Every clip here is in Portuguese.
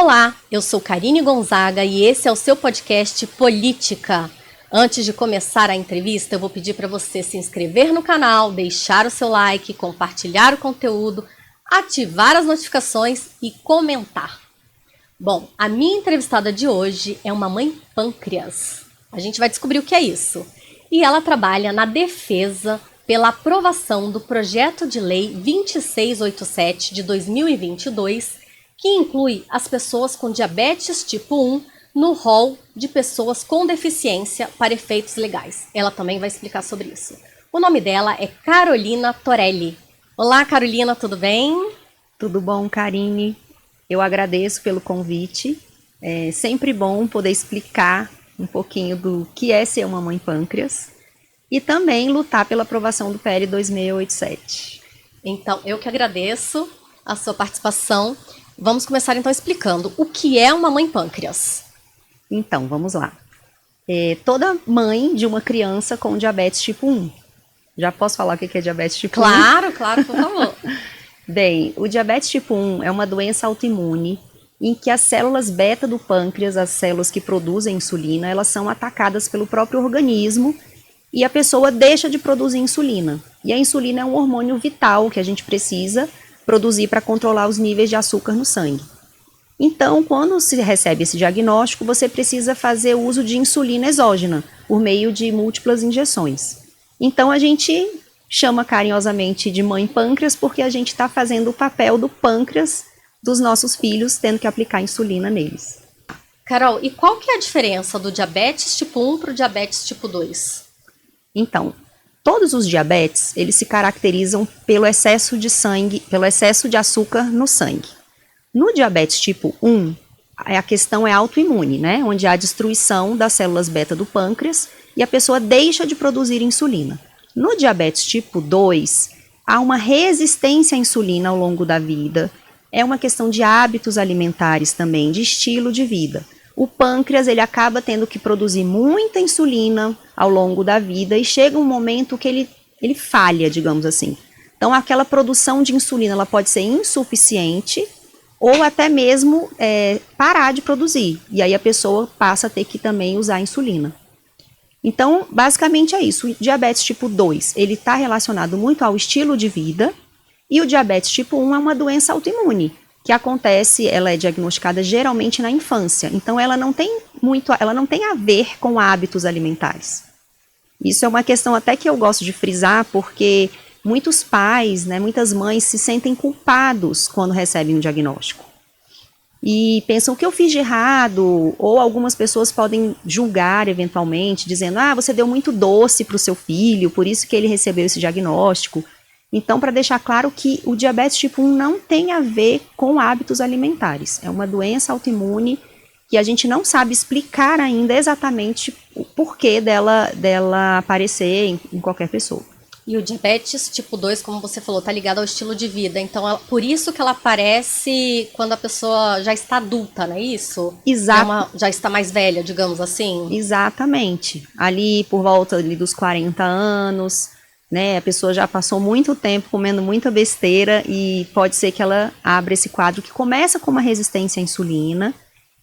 Olá, eu sou Karine Gonzaga e esse é o seu podcast Política. Antes de começar a entrevista, eu vou pedir para você se inscrever no canal, deixar o seu like, compartilhar o conteúdo, ativar as notificações e comentar. Bom, a minha entrevistada de hoje é uma mãe pâncreas. A gente vai descobrir o que é isso. E ela trabalha na defesa pela aprovação do projeto de lei 2687 de 2022, que inclui as pessoas com diabetes tipo 1 no rol de pessoas com deficiência para efeitos legais. Ela também vai explicar sobre isso. O nome dela é Carolina Torelli. Olá, Carolina, tudo bem? Tudo bom, Karine? Eu agradeço pelo convite. É sempre bom poder explicar um pouquinho do que é ser uma mãe pâncreas e também lutar pela aprovação do PL 2687. Então, eu que agradeço a sua participação. Vamos começar então explicando o que é uma mãe pâncreas. Então, vamos lá. Toda mãe de uma criança com diabetes tipo 1. Já posso falar o que é diabetes tipo 1? Claro, por favor. Bem, o diabetes tipo 1 é uma doença autoimune em que as células beta do pâncreas, as células que produzem insulina, elas são atacadas pelo próprio organismo e a pessoa deixa de produzir insulina. E a insulina é um hormônio vital que a gente precisa produzir para controlar os níveis de açúcar no sangue. Então, quando se recebe esse diagnóstico, você precisa fazer uso de insulina exógena, por meio de múltiplas injeções. Então, a gente chama carinhosamente de mãe pâncreas, porque a gente está fazendo o papel do pâncreas dos nossos filhos, tendo que aplicar insulina neles. Carol, e qual que é a diferença do diabetes tipo 1 para o diabetes tipo 2? Então, todos os diabetes, eles se caracterizam pelo excesso de sangue, pelo excesso de açúcar no sangue. No diabetes tipo 1, a questão é autoimune, né? Onde há destruição das células beta do pâncreas e a pessoa deixa de produzir insulina. No diabetes tipo 2, há uma resistência à insulina ao longo da vida. É uma questão de hábitos alimentares também, de estilo de vida. O pâncreas, ele acaba tendo que produzir muita insulina ao longo da vida e chega um momento que ele falha, digamos assim. Então, aquela produção de insulina, ela pode ser insuficiente ou até mesmo parar de produzir. E aí a pessoa passa a ter que também usar insulina. Então, basicamente é isso. O diabetes tipo 2, ele está relacionado muito ao estilo de vida e o diabetes tipo 1 é uma doença autoimune, que acontece, ela é diagnosticada geralmente na infância, então ela não tem a ver com hábitos alimentares. Isso é uma questão até que eu gosto de frisar, porque muitos pais, né, muitas mães se sentem culpados quando recebem um diagnóstico. E pensam o que eu fiz de errado, ou algumas pessoas podem julgar eventualmente, dizendo, você deu muito doce para o seu filho, por isso que ele recebeu esse diagnóstico. Então, para deixar claro que o diabetes tipo 1 não tem a ver com hábitos alimentares. É uma doença autoimune que a gente não sabe explicar ainda exatamente o porquê dela aparecer em qualquer pessoa. E o diabetes tipo 2, como você falou, está ligado ao estilo de vida. Então, por isso que ela aparece quando a pessoa já está adulta, não é isso? Exato. Já está mais velha, digamos assim? Exatamente. Ali por volta ali dos 40 anos... né, a pessoa já passou muito tempo comendo muita besteira e pode ser que ela abra esse quadro que começa com uma resistência à insulina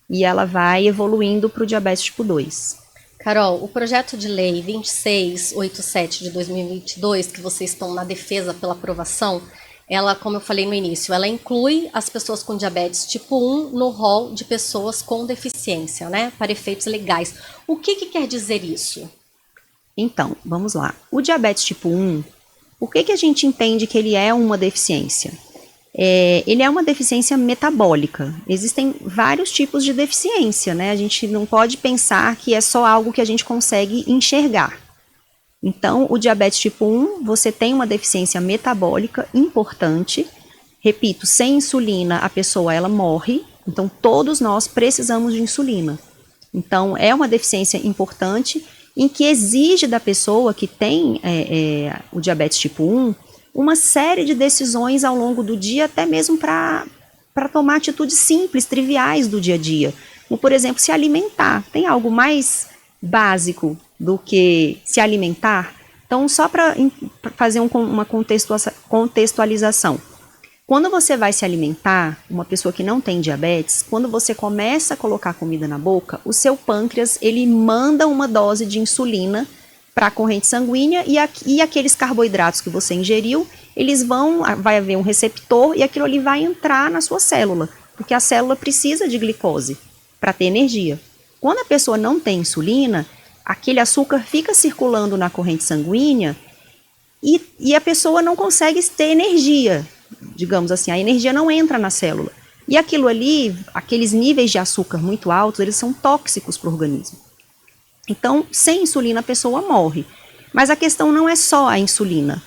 e ela vai evoluindo para o diabetes tipo 2. Carol, o projeto de lei 2687 de 2022, que vocês estão na defesa pela aprovação, ela, como eu falei no início, ela inclui as pessoas com diabetes tipo 1 no rol de pessoas com deficiência, né, para efeitos legais. O que quer dizer isso? Então, vamos lá. O diabetes tipo 1, por que a gente entende que ele é uma deficiência? Ele é uma deficiência metabólica. Existem vários tipos de deficiência, né? A gente não pode pensar que é só algo que a gente consegue enxergar. Então, o diabetes tipo 1, você tem uma deficiência metabólica importante. Repito, sem insulina a pessoa ela morre. Então, todos nós precisamos de insulina. Então, é uma deficiência importante em que exige da pessoa que tem o diabetes tipo 1 uma série de decisões ao longo do dia, até mesmo para tomar atitudes simples, triviais do dia a dia. Como, por exemplo, se alimentar. Tem algo mais básico do que se alimentar? Então, só para fazer uma contextualização. Quando você vai se alimentar, uma pessoa que não tem diabetes, quando você começa a colocar comida na boca, o seu pâncreas, ele manda uma dose de insulina para a corrente sanguínea e aqueles carboidratos que você ingeriu, vai haver um receptor e aquilo ali vai entrar na sua célula, porque a célula precisa de glicose para ter energia. Quando a pessoa não tem insulina, aquele açúcar fica circulando na corrente sanguínea e a pessoa não consegue ter energia. Digamos assim, a energia não entra na célula. E aquilo ali, aqueles níveis de açúcar muito altos, eles são tóxicos para o organismo. Então, sem insulina a pessoa morre. Mas a questão não é só a insulina,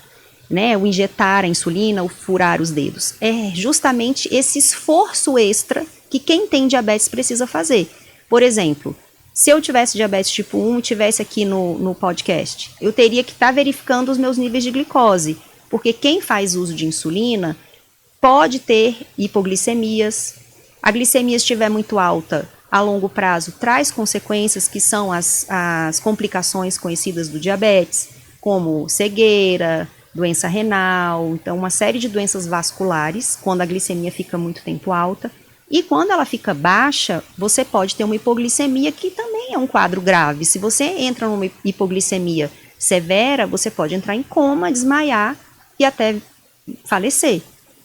né? O injetar a insulina, o furar os dedos. É justamente esse esforço extra que quem tem diabetes precisa fazer. Por exemplo, se eu tivesse diabetes tipo 1 e estivesse aqui no podcast, eu teria que estar verificando os meus níveis de glicose. Porque quem faz uso de insulina pode ter hipoglicemias. A glicemia, se estiver muito alta, a longo prazo, traz consequências que são as complicações conhecidas do diabetes, como cegueira, doença renal, então uma série de doenças vasculares, quando a glicemia fica muito tempo alta. E quando ela fica baixa, você pode ter uma hipoglicemia, que também é um quadro grave. Se você entra numa hipoglicemia severa, você pode entrar em coma, desmaiar e até falecer.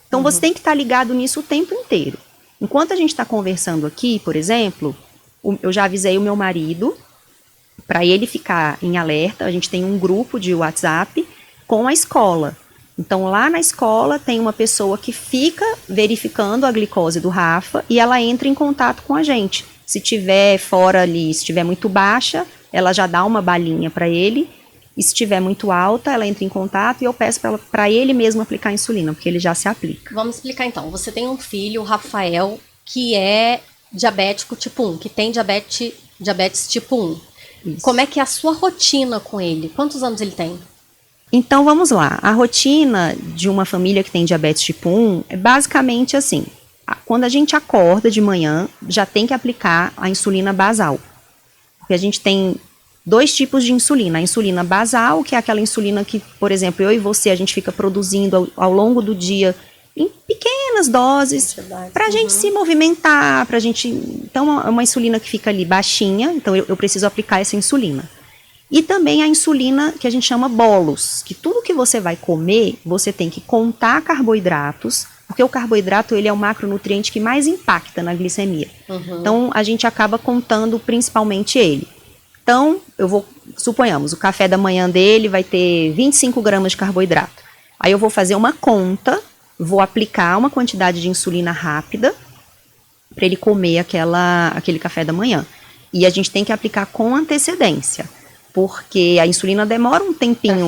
Então você tem que estar ligado nisso o tempo inteiro. Enquanto a gente está conversando aqui, por exemplo, eu já avisei o meu marido para ele ficar em alerta. A gente tem um grupo de WhatsApp com a escola. Então lá na escola tem uma pessoa que fica verificando a glicose do Rafa e ela entra em contato com a gente. Se tiver fora ali, se estiver muito baixa, ela já dá uma balinha para ele. E se estiver muito alta, ela entra em contato e eu peço para ele mesmo aplicar a insulina, porque ele já se aplica. Vamos explicar então. Você tem um filho, o Rafael, que é diabético tipo 1, que tem diabetes tipo 1. Isso. Como é que é a sua rotina com ele? Quantos anos ele tem? Então vamos lá. A rotina de uma família que tem diabetes tipo 1 é basicamente assim. Quando a gente acorda de manhã, já tem que aplicar a insulina basal. Porque a gente tem 2 tipos de insulina. A insulina basal, que é aquela insulina que, por exemplo, eu e você, a gente fica produzindo ao longo do dia em pequenas doses, para a gente se movimentar, para a gente... Então, é uma insulina que fica ali baixinha, então eu preciso aplicar essa insulina. E também a insulina que a gente chama bolos, que tudo que você vai comer, você tem que contar carboidratos, porque o carboidrato ele é o macronutriente que mais impacta na glicemia. Então, a gente acaba contando principalmente ele. Então, suponhamos, o café da manhã dele vai ter 25 gramas de carboidrato. Aí eu vou fazer uma conta, vou aplicar uma quantidade de insulina rápida para ele comer aquele café da manhã. E a gente tem que aplicar com antecedência, porque a insulina demora um tempinho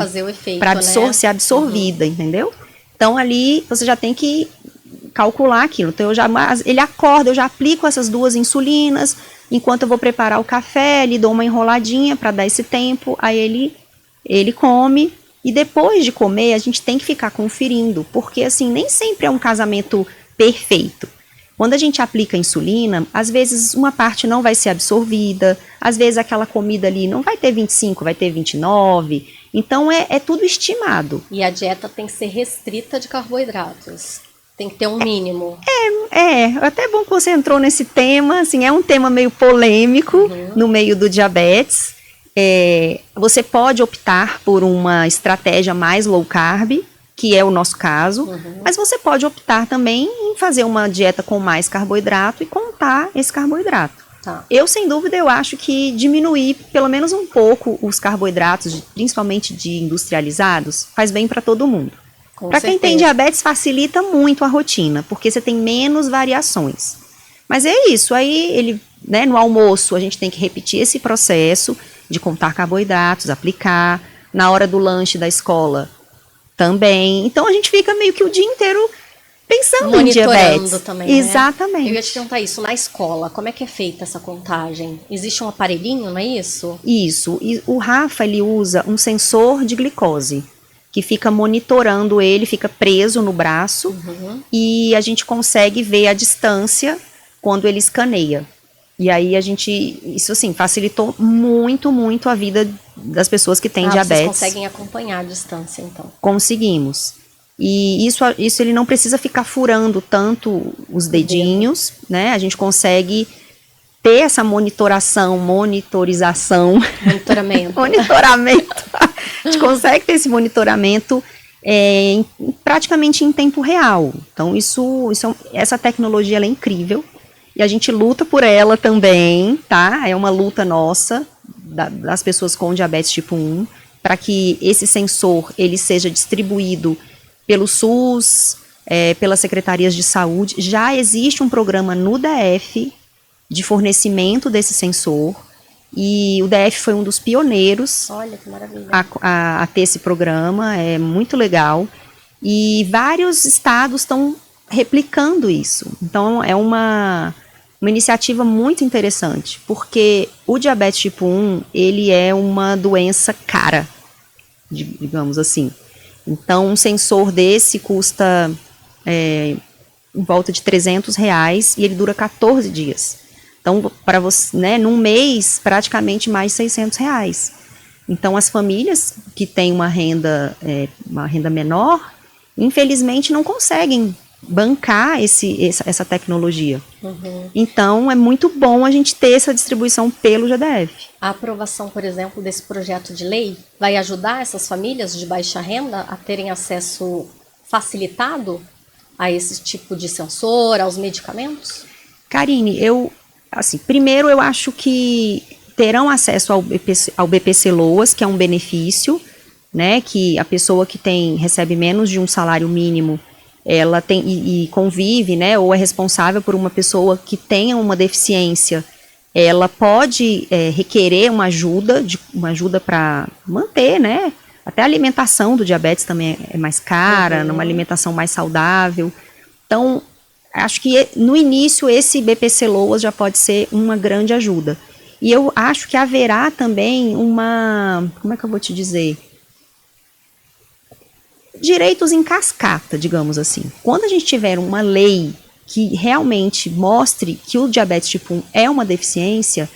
para ser absorvida, entendeu? Então, ali você já tem que calcular aquilo. Então, ele acorda, eu já aplico essas 2 insulinas. Enquanto eu vou preparar o café, lhe dou uma enroladinha para dar esse tempo, aí ele come, e depois de comer a gente tem que ficar conferindo, porque assim, nem sempre é um casamento perfeito. Quando a gente aplica insulina, às vezes uma parte não vai ser absorvida, às vezes aquela comida ali não vai ter 25, vai ter 29, então é tudo estimado. E a dieta tem que ser restrita de carboidratos. Tem que ter um mínimo. Até bom que você entrou nesse tema, assim, é um tema meio polêmico no meio do diabetes. Você pode optar por uma estratégia mais low carb, que é o nosso caso, mas você pode optar também em fazer uma dieta com mais carboidrato e contar esse carboidrato. Tá. Eu, sem dúvida, eu acho que diminuir pelo menos um pouco os carboidratos, principalmente de industrializados, faz bem para todo mundo. Para quem tem diabetes, facilita muito a rotina, porque você tem menos variações. Mas é isso, aí no almoço a gente tem que repetir esse processo de contar carboidratos, aplicar, na hora do lanche da escola também. Então a gente fica meio que o dia inteiro pensando em diabetes. Também, exatamente. Eu ia te perguntar isso, na escola, como é que é feita essa contagem? Existe um aparelhinho, não é isso? Isso, e o Rafa ele usa um sensor de glicose, que fica monitorando ele, fica preso no braço, e a gente consegue ver a distância quando ele escaneia. E aí isso assim, facilitou muito, muito a vida das pessoas que têm diabetes. Vocês conseguem acompanhar a distância, então? Conseguimos. E isso ele não precisa ficar furando tanto os dedinhos, né? A gente consegue ter essa monitoração, monitoramento. A gente consegue ter esse monitoramento praticamente em tempo real. Então, essa tecnologia ela é incrível e a gente luta por ela também, tá? É uma luta nossa, das pessoas com diabetes tipo 1, para que esse sensor ele seja distribuído pelo SUS, pelas secretarias de saúde. Já existe um programa no DF de fornecimento desse sensor, e o DF foi um dos pioneiros. Olha, que maravilha. A ter esse programa, é muito legal, e vários estados estão replicando isso. Então é uma iniciativa muito interessante, porque o diabetes tipo 1, ele é uma doença cara, digamos assim. Então um sensor desse custa em volta de R$300 e ele dura 14 dias. Então, para você, né, num mês, praticamente mais R$600. Então, as famílias que têm uma renda menor, infelizmente, não conseguem bancar essa tecnologia. Uhum. Então, é muito bom a gente ter essa distribuição pelo GDF. A aprovação, por exemplo, desse projeto de lei vai ajudar essas famílias de baixa renda a terem acesso facilitado a esse tipo de sensor, aos medicamentos? Karine, primeiro eu acho que terão acesso ao BPC Loas, que é um benefício, né, que a pessoa que recebe menos de um salário mínimo, ela tem e convive, né, ou é responsável por uma pessoa que tenha uma deficiência, ela pode requerer uma ajuda para manter, né, até a alimentação do diabetes também é mais cara, numa alimentação mais saudável. Então, acho que no início esse BPC Loas já pode ser uma grande ajuda. E eu acho que haverá também como é que eu vou te dizer? Direitos em cascata, digamos assim. Quando a gente tiver uma lei que realmente mostre que o diabetes tipo 1 é uma deficiência,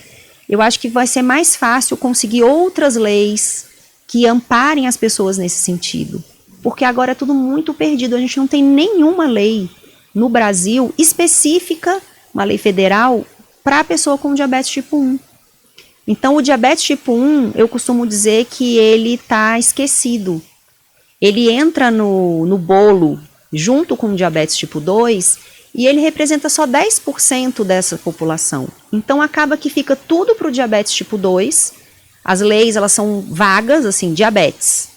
eu acho que vai ser mais fácil conseguir outras leis que amparem as pessoas nesse sentido. Porque agora é tudo muito perdido, a gente não tem nenhuma lei no Brasil específica, uma lei federal, para a pessoa com diabetes tipo 1. Então, o diabetes tipo 1, eu costumo dizer que ele está esquecido. Ele entra no bolo junto com o diabetes tipo 2 e ele representa só 10% dessa população. Então, acaba que fica tudo para o diabetes tipo 2, as leis elas são vagas, assim, diabetes,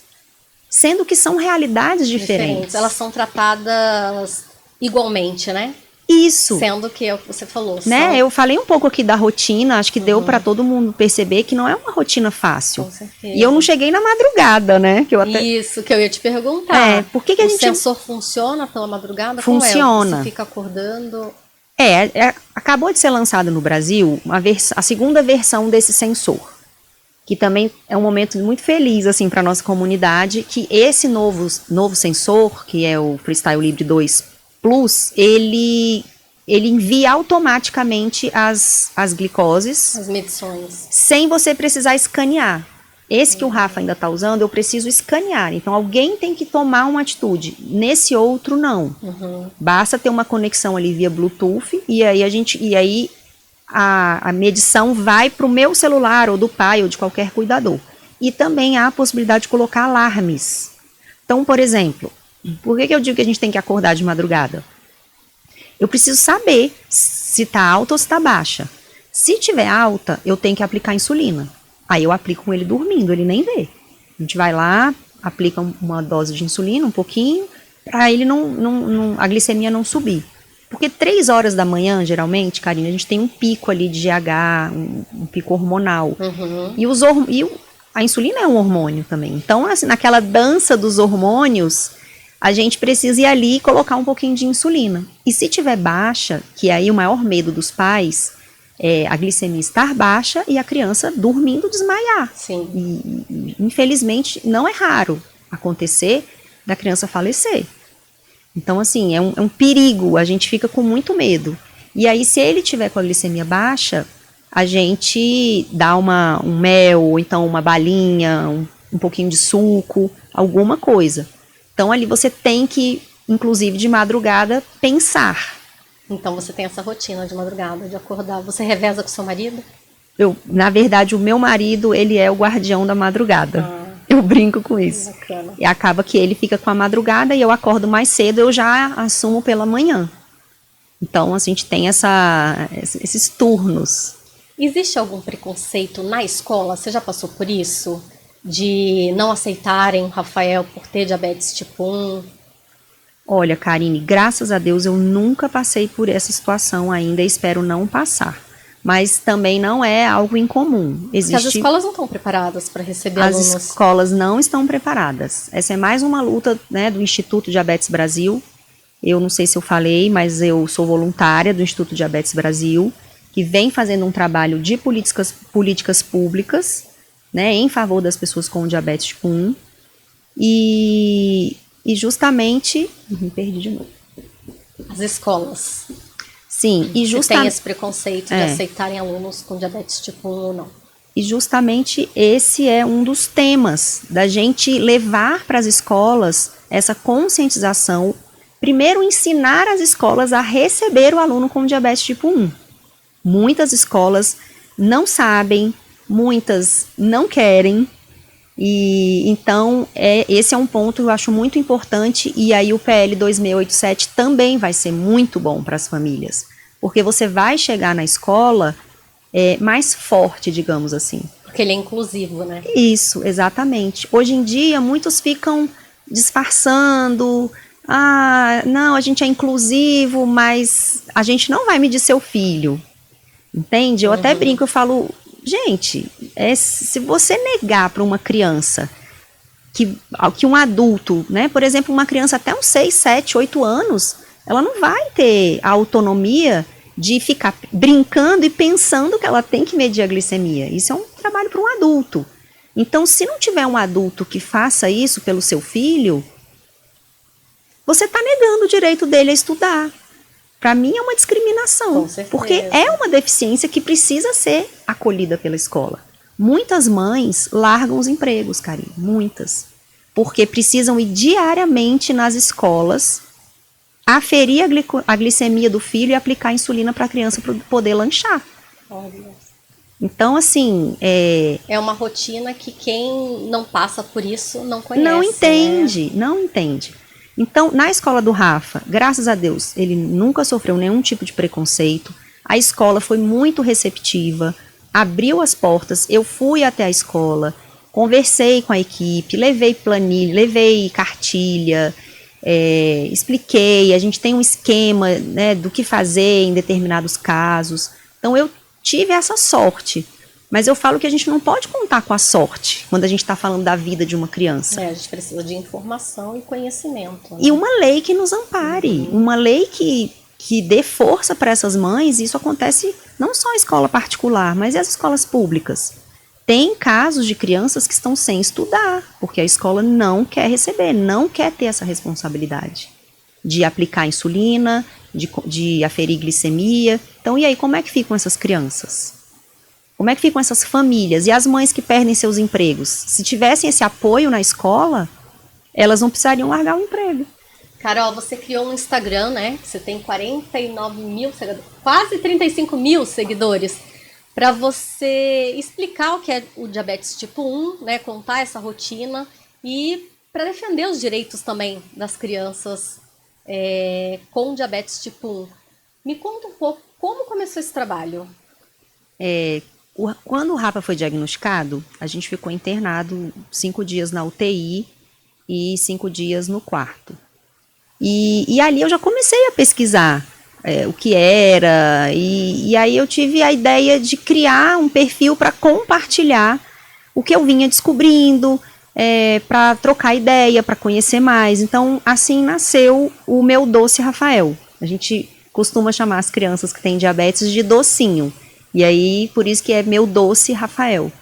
sendo que são realidades diferentes. Elas são tratadas igualmente, né? Isso. Sendo que é o que você falou. Né? Eu falei um pouco aqui da rotina, acho que deu para todo mundo perceber que não é uma rotina fácil. Com certeza. E eu não cheguei na madrugada, né? Isso, que eu ia te perguntar. Por que a gente... O sensor funciona pela madrugada? Funciona. Você fica acordando... Acabou de ser lançado no Brasil a segunda versão desse sensor, que também é um momento muito feliz assim, para a nossa comunidade, que esse novo sensor, que é o Freestyle Libre 2 Plus, ele envia automaticamente as glicoses. As medições. Sem você precisar escanear. Esse que o Rafa ainda está usando, eu preciso escanear. Então, alguém tem que tomar uma atitude. Nesse outro, não. Basta ter uma conexão ali via Bluetooth, e aí a medição vai para o meu celular, ou do pai, ou de qualquer cuidador. E também há a possibilidade de colocar alarmes. Então, por exemplo, por que eu digo que a gente tem que acordar de madrugada? Eu preciso saber se está alta ou se está baixa. Se tiver alta, eu tenho que aplicar insulina. Aí eu aplico com ele dormindo, ele nem vê. A gente vai lá, aplica uma dose de insulina, um pouquinho, para ele a glicemia não subir. Porque 3 horas da manhã, geralmente, Karine, a gente tem um pico ali de GH, um pico hormonal. E a insulina é um hormônio também. Então, assim, naquela dança dos hormônios, a gente precisa ir ali e colocar um pouquinho de insulina. E se tiver baixa, que é aí o maior medo dos pais, é a glicemia estar baixa e a criança dormindo desmaiar. Sim. E infelizmente, não é raro acontecer da criança falecer. Então, assim, é um perigo, a gente fica com muito medo. E aí, se ele tiver com a glicemia baixa, a gente dá um mel, ou então uma balinha, um pouquinho de suco, alguma coisa. Então ali você tem que, inclusive de madrugada, pensar. Então você tem essa rotina de madrugada, de acordar. Você reveza com seu marido? Na verdade, o meu marido, ele é o guardião da madrugada. Eu brinco com isso. Bacana. E acaba que ele fica com a madrugada e eu acordo mais cedo, eu já assumo pela manhã. Então a gente tem esses turnos. Existe algum preconceito na escola? Você já passou por isso? De não aceitarem o Rafael por ter diabetes tipo 1? Olha, Karine, graças a Deus eu nunca passei por essa situação ainda e espero não passar. Mas também não é algo incomum. Porque as escolas não estão preparadas para receber alunos. As escolas não estão preparadas. Essa é mais uma luta, né, do Instituto Diabetes Brasil. Eu não sei se eu falei, mas eu sou voluntária do Instituto Diabetes Brasil, que vem fazendo um trabalho de políticas públicas, né, em favor das pessoas com diabetes tipo 1. E justamente... Me perdi de novo. As escolas. Sim, e justamente tem esse preconceito de aceitarem alunos com diabetes tipo 1 ou não. E justamente esse é um dos temas da gente levar para as escolas essa conscientização. Primeiro, ensinar as escolas a receber o aluno com diabetes tipo 1. Muitas escolas não sabem, muitas não querem. E então esse é um ponto que eu acho muito importante, e aí o PL 2687 também vai ser muito bom para as famílias, porque você vai chegar na escola mais forte, digamos assim. Porque ele é inclusivo, né? Isso, exatamente. Hoje em dia muitos ficam disfarçando, não, a gente é inclusivo, mas a gente não vai medir seu filho, entende? Eu até brinco, eu falo... Gente, se você negar para uma criança que um adulto, né, por exemplo, uma criança até uns 6, 7, 8 anos, ela não vai ter a autonomia de ficar brincando e pensando que ela tem que medir a glicemia. Isso é um trabalho para um adulto. Então, se não tiver um adulto que faça isso pelo seu filho, você está negando o direito dele a estudar. Para mim é uma discriminação, porque é uma deficiência que precisa ser acolhida pela escola. Muitas mães largam os empregos, Karine, muitas, porque precisam ir diariamente nas escolas, aferir a glicemia do filho e aplicar insulina para a criança para poder lanchar. Então, assim... É uma rotina que quem não passa por isso não conhece. Não entende, né? Não entende. Então, na escola do Rafa, graças a Deus, ele nunca sofreu nenhum tipo de preconceito. A escola foi muito receptiva, abriu as portas, eu fui até a escola, conversei com a equipe, levei planilha, levei cartilha, expliquei, a gente tem um esquema, né, do que fazer em determinados casos. Então, eu tive essa sorte. Mas eu falo que a gente não pode contar com a sorte quando a gente está falando da vida de uma criança. A gente precisa de informação e conhecimento. Né? E uma lei que nos ampare, uma lei que dê força para essas mães. Isso acontece não só em escola particular, mas em as escolas públicas. Tem casos de crianças que estão sem estudar, porque a escola não quer receber, não quer ter essa responsabilidade de aplicar insulina, de aferir glicemia. Então, e aí, como é que ficam essas crianças? Como é que ficam essas famílias? E as mães que perdem seus empregos? Se tivessem esse apoio na escola, elas não precisariam largar o emprego. Carol, você criou um Instagram, né? Você tem 49 mil seguidores, quase 35 mil seguidores, para você explicar o que é o diabetes tipo 1, né? Contar essa rotina e para defender os direitos também das crianças com diabetes tipo 1. Me conta um pouco como começou esse trabalho. Quando o Rafa foi diagnosticado, a gente ficou internado 5 dias na UTI e 5 dias no quarto. E ali eu já comecei a pesquisar o que era, e aí eu tive a ideia de criar um perfil para compartilhar o que eu vinha descobrindo, para trocar ideia, para conhecer mais. Então, assim nasceu o Meu Doce Rafael. A gente costuma chamar as crianças que têm diabetes de docinho. E aí, por isso que é Meu Doce Rafael.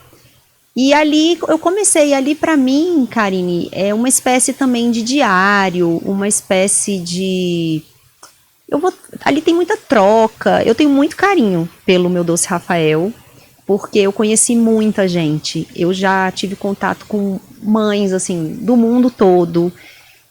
E ali, eu comecei, ali para mim, Karine, é uma espécie também de diário, uma espécie de... ali tem muita troca, eu tenho muito carinho pelo Meu Doce Rafael, porque eu conheci muita gente, eu já tive contato com mães, assim, do mundo todo,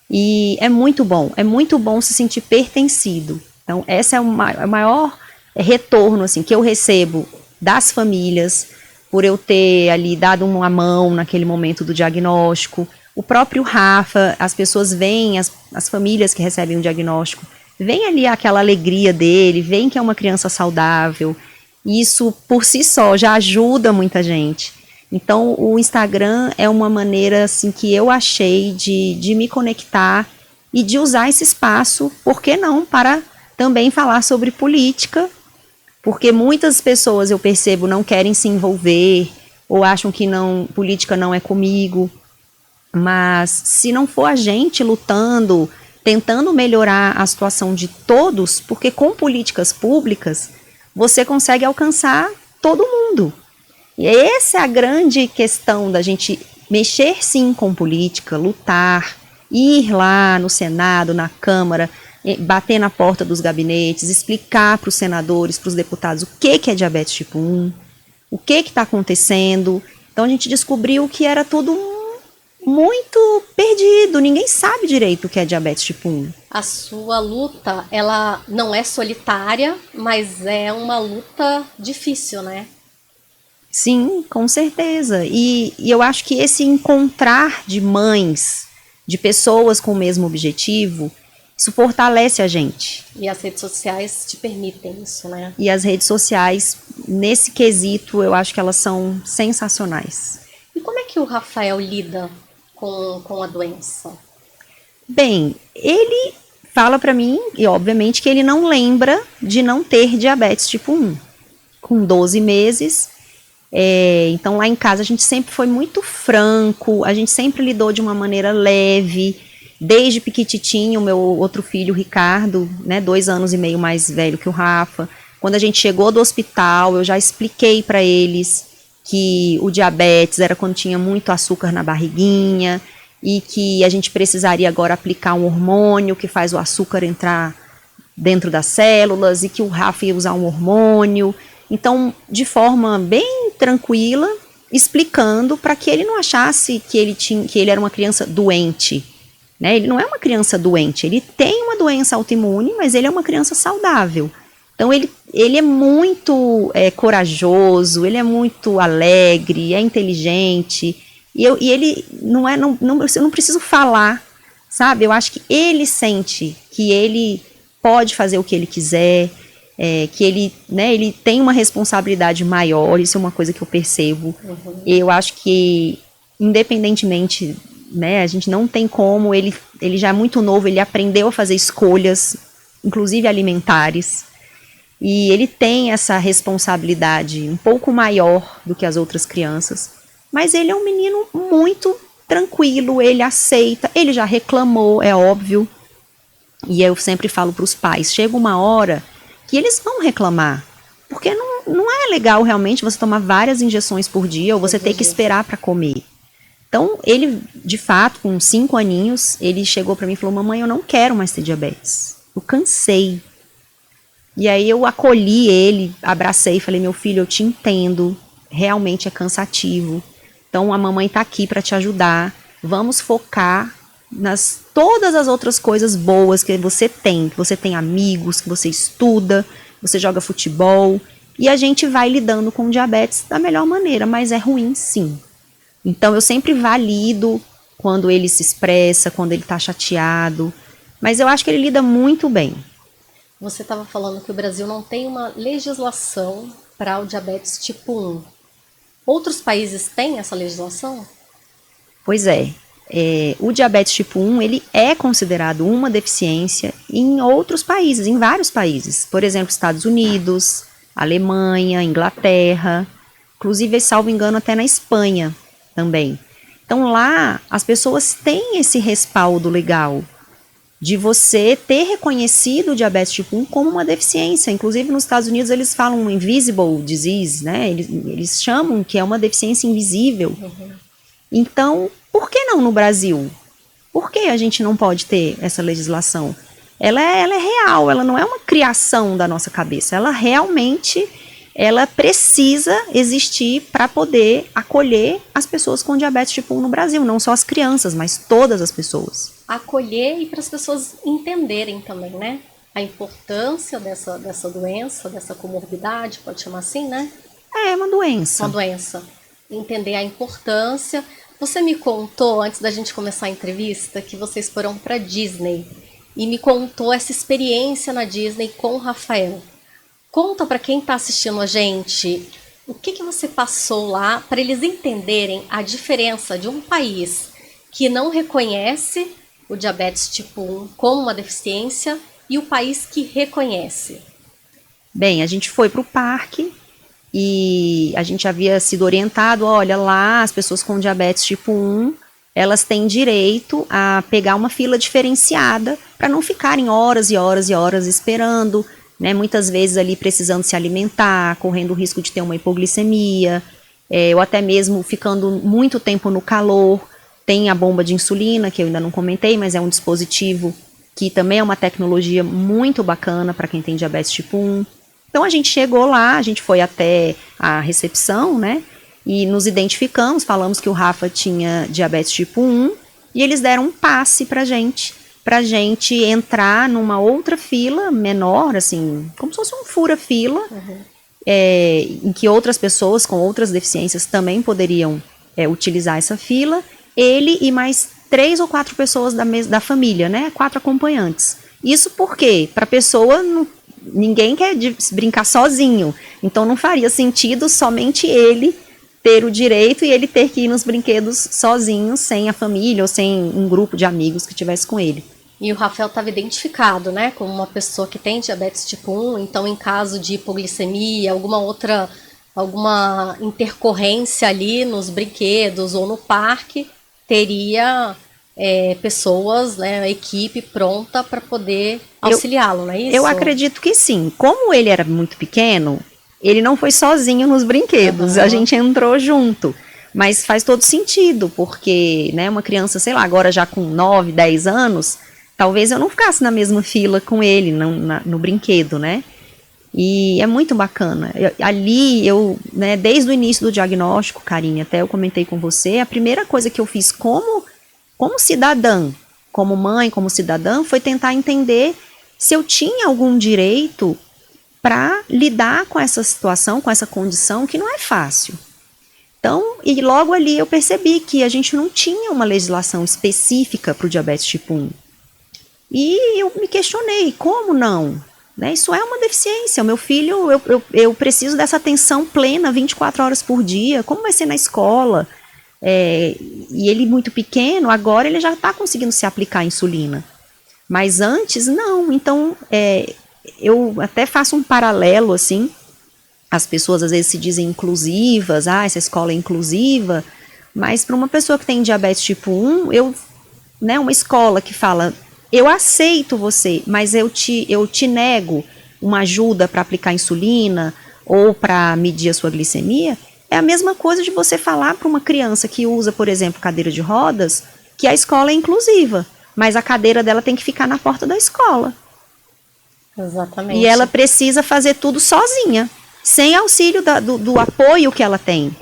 E é muito bom se sentir pertencido. Então, esse é o maior retorno assim, que eu recebo das famílias, por eu ter ali dado uma mão naquele momento do diagnóstico. O próprio Rafa, as pessoas veem, as famílias que recebem o diagnóstico, veem ali aquela alegria dele, veem que é uma criança saudável. Isso, por si só, já ajuda muita gente. Então, o Instagram é uma maneira assim, que eu achei de me conectar e de usar esse espaço, por que não, para também falar sobre política, porque muitas pessoas, eu percebo, não querem se envolver, ou acham que política não é comigo, mas se não for a gente lutando, tentando melhorar a situação de todos, porque com políticas públicas, você consegue alcançar todo mundo. E essa é a grande questão da gente mexer sim com política, lutar, ir lá no Senado, na Câmara, bater na porta dos gabinetes, explicar para os senadores, para os deputados o que é diabetes tipo 1, o que está acontecendo. Então a gente descobriu que era tudo muito perdido, ninguém sabe direito o que é diabetes tipo 1. A sua luta, ela não é solitária, mas é uma luta difícil, né? Sim, com certeza. E eu acho que esse encontrar de mães, de pessoas com o mesmo objetivo, isso fortalece a gente. E as redes sociais te permitem isso, né? E as redes sociais, nesse quesito, eu acho que elas são sensacionais. E como é que o Rafael lida com a doença? Bem, ele fala para mim, e obviamente que ele não lembra de não ter diabetes tipo 1. Com 12 meses, então lá em casa a gente sempre foi muito franco, a gente sempre lidou de uma maneira leve. Desde piquititinho, o meu outro filho, Ricardo, né, 2 anos e meio mais velho que o Rafa, quando a gente chegou do hospital, eu já expliquei para eles que o diabetes era quando tinha muito açúcar na barriguinha e que a gente precisaria agora aplicar um hormônio que faz o açúcar entrar dentro das células e que o Rafa ia usar um hormônio. Então, de forma bem tranquila, explicando para que ele não achasse que ele era uma criança doente. Né? Ele não é uma criança doente, ele tem uma doença autoimune, mas ele é uma criança saudável. Então ele é muito corajoso, ele é muito alegre, é inteligente, e ele eu não preciso falar, sabe? Eu acho que ele sente que ele pode fazer o que ele quiser, que ele tem uma responsabilidade maior, isso é uma coisa que eu percebo. Uhum. Eu acho que, independentemente, né, a gente não tem como, ele já é muito novo, ele aprendeu a fazer escolhas, inclusive alimentares, e ele tem essa responsabilidade um pouco maior do que as outras crianças, mas ele é um menino muito tranquilo, ele aceita, ele já reclamou, é óbvio, e eu sempre falo para os pais, chega uma hora que eles vão reclamar, porque não é legal realmente você tomar várias injeções por dia, ou você ter que esperar para comer. Então, ele, de fato, com 5 aninhos, ele chegou para mim e falou, mamãe, eu não quero mais ter diabetes, eu cansei. E aí eu acolhi ele, abracei e falei, meu filho, eu te entendo, realmente é cansativo, então a mamãe está aqui para te ajudar, vamos focar nas todas as outras coisas boas que você tem amigos, que você estuda, você joga futebol, e a gente vai lidando com o diabetes da melhor maneira, mas é ruim sim. Então eu sempre valido quando ele se expressa, quando ele está chateado, mas eu acho que ele lida muito bem. Você estava falando que o Brasil não tem uma legislação para o diabetes tipo 1. Outros países têm essa legislação? Pois é. O diabetes tipo 1, ele é considerado uma deficiência em outros países, em vários países. Por exemplo, Estados Unidos, Alemanha, Inglaterra, inclusive, salvo engano, até na Espanha também. Então lá, as pessoas têm esse respaldo legal de você ter reconhecido o diabetes tipo 1 como uma deficiência. Inclusive, nos Estados Unidos, eles falam invisible disease, né? Eles chamam que é uma deficiência invisível. Uhum. Então, por que não no Brasil? Por que a gente não pode ter essa legislação? Ela é real, ela não é uma criação da nossa cabeça. Ela realmente ela precisa existir para poder acolher as pessoas com diabetes tipo 1 no Brasil, não só as crianças, mas todas as pessoas. Acolher e para as pessoas entenderem também, né? A importância dessa doença, dessa comorbidade, pode chamar assim, né? É uma doença. Uma doença. Entender a importância. Você me contou, antes da gente começar a entrevista, que vocês foram para Disney. E me contou essa experiência na Disney com o Rafael. Conta para quem está assistindo a gente o que você passou lá para eles entenderem a diferença de um país que não reconhece o diabetes tipo 1 como uma deficiência e o país que reconhece. Bem, a gente foi para o parque e a gente havia sido orientado, olha lá, as pessoas com diabetes tipo 1, elas têm direito a pegar uma fila diferenciada para não ficarem horas e horas e horas esperando, né, muitas vezes ali precisando se alimentar, correndo o risco de ter uma hipoglicemia, ou até mesmo ficando muito tempo no calor. Tem a bomba de insulina, que eu ainda não comentei, mas é um dispositivo que também é uma tecnologia muito bacana para quem tem diabetes tipo 1. Então a gente chegou lá, a gente foi até a recepção, né, e nos identificamos, falamos que o Rafa tinha diabetes tipo 1, e eles deram um passe pra gente entrar numa outra fila menor, assim, como se fosse um fura-fila, em que outras pessoas com outras deficiências também poderiam utilizar essa fila, ele e mais 3 ou 4 pessoas da família, né, 4 acompanhantes. Isso porque, para a pessoa, ninguém quer brincar sozinho, então não faria sentido somente ele ter o direito e ele ter que ir nos brinquedos sozinho, sem a família ou sem um grupo de amigos que estivesse com ele. E o Rafael estava identificado, né, como uma pessoa que tem diabetes tipo 1, então em caso de hipoglicemia, alguma intercorrência ali nos brinquedos ou no parque, teria pessoas, né, equipe pronta para poder auxiliá-lo, não é isso? Eu acredito que sim. Como ele era muito pequeno, ele não foi sozinho nos brinquedos, a gente entrou junto. Mas faz todo sentido, porque, né, uma criança, sei lá, agora já com 9, 10 anos, talvez eu não ficasse na mesma fila com ele no brinquedo, né? E é muito bacana. Né, desde o início do diagnóstico, Karine, até eu comentei com você, a primeira coisa que eu fiz como cidadã, como mãe, como cidadã, foi tentar entender se eu tinha algum direito para lidar com essa situação, com essa condição, que não é fácil. Então, e logo ali eu percebi que a gente não tinha uma legislação específica para o diabetes tipo 1. E eu me questionei, como não? Né, isso é uma deficiência, o meu filho, eu preciso dessa atenção plena 24 horas por dia, como vai ser na escola? E ele muito pequeno, agora ele já está conseguindo se aplicar a insulina. Mas antes, não. Então, eu até faço um paralelo, assim, as pessoas às vezes se dizem inclusivas, essa escola é inclusiva, mas para uma pessoa que tem diabetes tipo 1, né, uma escola que fala, eu aceito você, mas eu te nego uma ajuda para aplicar insulina ou para medir a sua glicemia, é a mesma coisa de você falar para uma criança que usa, por exemplo, cadeira de rodas, que a escola é inclusiva, mas a cadeira dela tem que ficar na porta da escola. Exatamente. E ela precisa fazer tudo sozinha, sem auxílio do apoio que ela tem,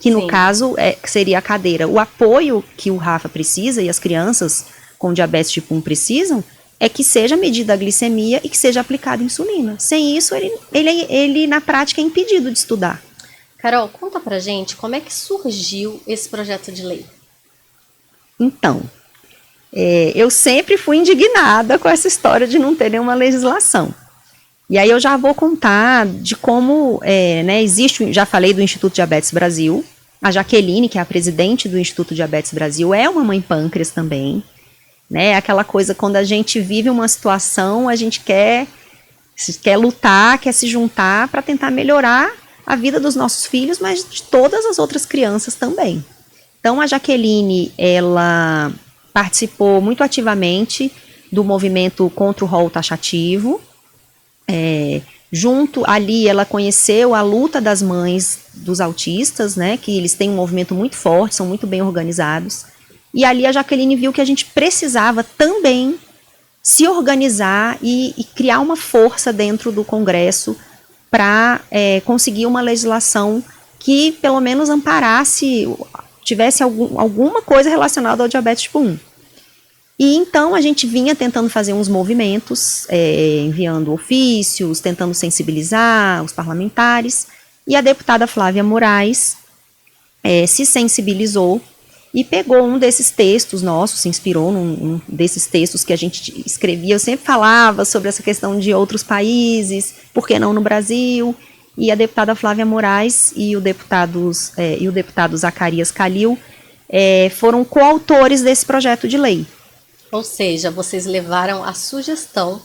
que no caso seria a cadeira. O apoio que o Rafa precisa e as crianças com diabetes tipo 1 precisam é que seja medida a glicemia e que seja aplicada insulina. Sem isso, ele na prática é impedido de estudar. Carol, conta pra gente como é que surgiu esse projeto de lei. Então, eu sempre fui indignada com essa história de não ter nenhuma legislação. E aí eu já vou contar de como, né, existe, já falei do Instituto Diabetes Brasil, a Jaqueline, que é a presidente do Instituto Diabetes Brasil, é uma mãe pâncreas também, né, aquela coisa, quando a gente vive uma situação, a gente quer lutar, quer se juntar para tentar melhorar a vida dos nossos filhos, mas de todas as outras crianças também. Então a Jaqueline, ela participou muito ativamente do movimento contra o rol taxativo. Junto ali ela conheceu a luta das mães dos autistas, né, que eles têm um movimento muito forte, são muito bem organizados, e ali a Jaqueline viu que a gente precisava também se organizar e criar uma força dentro do Congresso para conseguir uma legislação que pelo menos amparasse, tivesse alguma coisa relacionada ao diabetes tipo 1. E então a gente vinha tentando fazer uns movimentos, enviando ofícios, tentando sensibilizar os parlamentares, e a deputada Flávia Moraes se sensibilizou e pegou um desses textos nossos, se inspirou num desses textos que a gente escrevia. Eu sempre falava sobre essa questão de outros países, por que não no Brasil? E a deputada Flávia Moraes e o deputado Zacarias Calil foram coautores desse projeto de lei. Ou seja, vocês levaram a sugestão